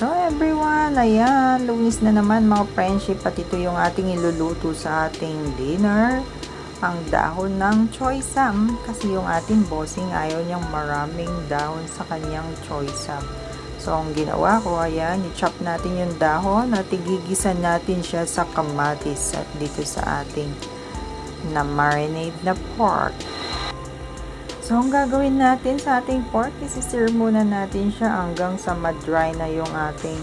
So everyone, ayan, lunis na naman mga friendship at ito yung ating iluluto sa ating dinner. Ang dahon ng choy sam kasi yung ating bossing ayaw niyang maraming dahon sa kanyang choy sam. So ang ginawa ko, ayan, i-chop natin yung dahon at igigisan natin siya sa kamatis at dito sa ating na marinade na pork. So, ang gagawin natin sa ating pork, isi-sear muna natin siya hanggang sa ma-dry na yung ating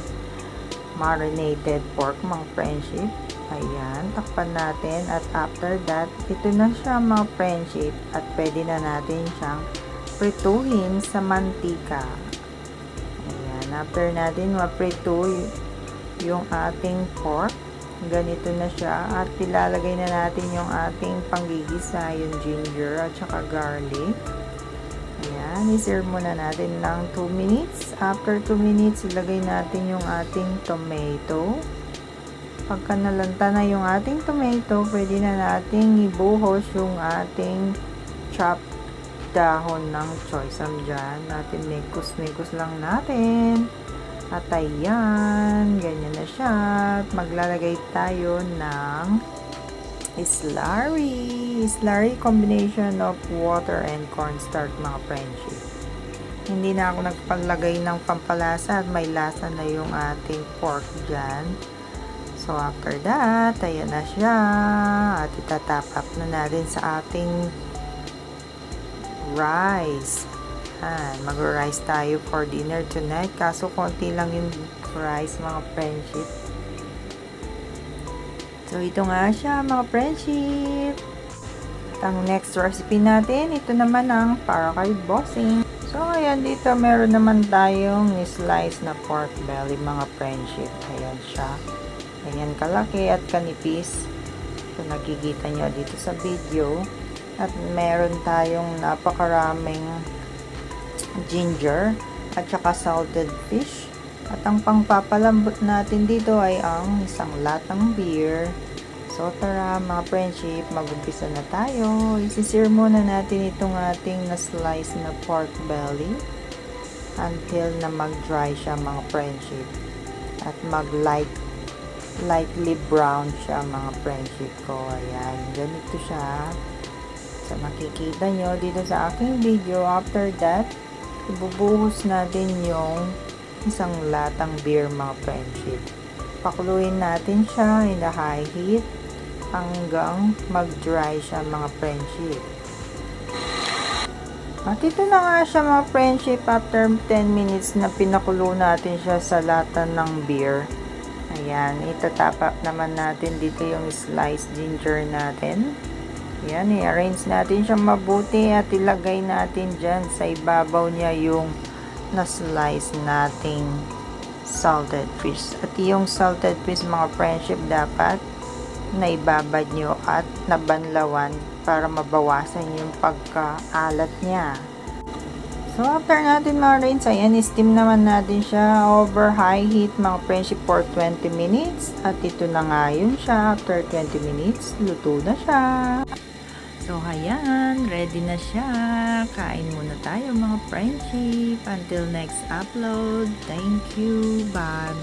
marinated pork, mga friendship. Ayan, takpan natin at after that, ito na siya mga friendship at pwede na natin siyang prituhin sa mantika. Ayan, after natin ma-prito yung ating pork, ganito na siya at ilalagay na natin yung ating panggigisa, yung ginger at saka garlic. Ayan, i-serve muna natin ng 2 minutes. After 2 minutes, ilagay natin yung ating tomato. Pagka nalanta na yung ating tomato, pwede na nating ibuhos yung ating chopped dahon ng choy sam dyan. Natin mekos-mekos lang natin. At ayan, ganyan na siya. At maglalagay tayo ng slurry. Slurry combination of water and cornstarch, mga friendship. Hindi na ako nagpaglagay ng pampalasa at may lasa na yung ating pork dyan. So after that, ayan na siya. At itatap up na natin sa ating rice. Mag-rice tayo for dinner tonight. Kaso konti lang yung rice, mga friendship. So ito nga siya, mga friendship. At ang next recipe natin, ito naman ang para kay bossing. So ayan, dito meron naman tayong slice na pork belly, mga friendship. Ayan siya. Ayan kalaki at kanipis. So nakikita nyo dito sa video. At meron tayong napakaraming ginger at saka salted fish. At ang pangpapalambot natin dito ay ang isang latang beer. So tara mga friendship, mag-umpisa na tayo. Isi-sear muna natin itong ating na-slice na pork belly until na mag-dry siya, mga friendship. At lightly brown siya, mga friendship ko. Ayan, ganito siya. So makikita nyo dito sa aking video. After that, ibubuhos natin yung isang latang beer, mga friendship. Pakuluin natin siya in the high heat hanggang mag-dry siya, mga friendship. At ito na nga siya, mga friendship, after 10 minutes na pinakulo natin siya sa lata ng beer. Ayan, itatap up naman natin dito yung sliced ginger natin. Ayan, i-arrange natin siya mabuti at ilagay natin dyan sa ibabaw niya yung na-slice nating salted fish. At yung salted fish, mga friendship, dapat naibabad nyo at nabanlawan para mabawasan yung pagkaalat niya. So, after natin ma-rinse, ayan, steam naman natin siya over high heat, mga friendship, for 20 minutes. At ito na nga yun siya. After 20 minutes, luto na siya. So, ayan, ready na siya. Kain muna tayo, mga friendship. Until next upload. Thank you. Bye-bye.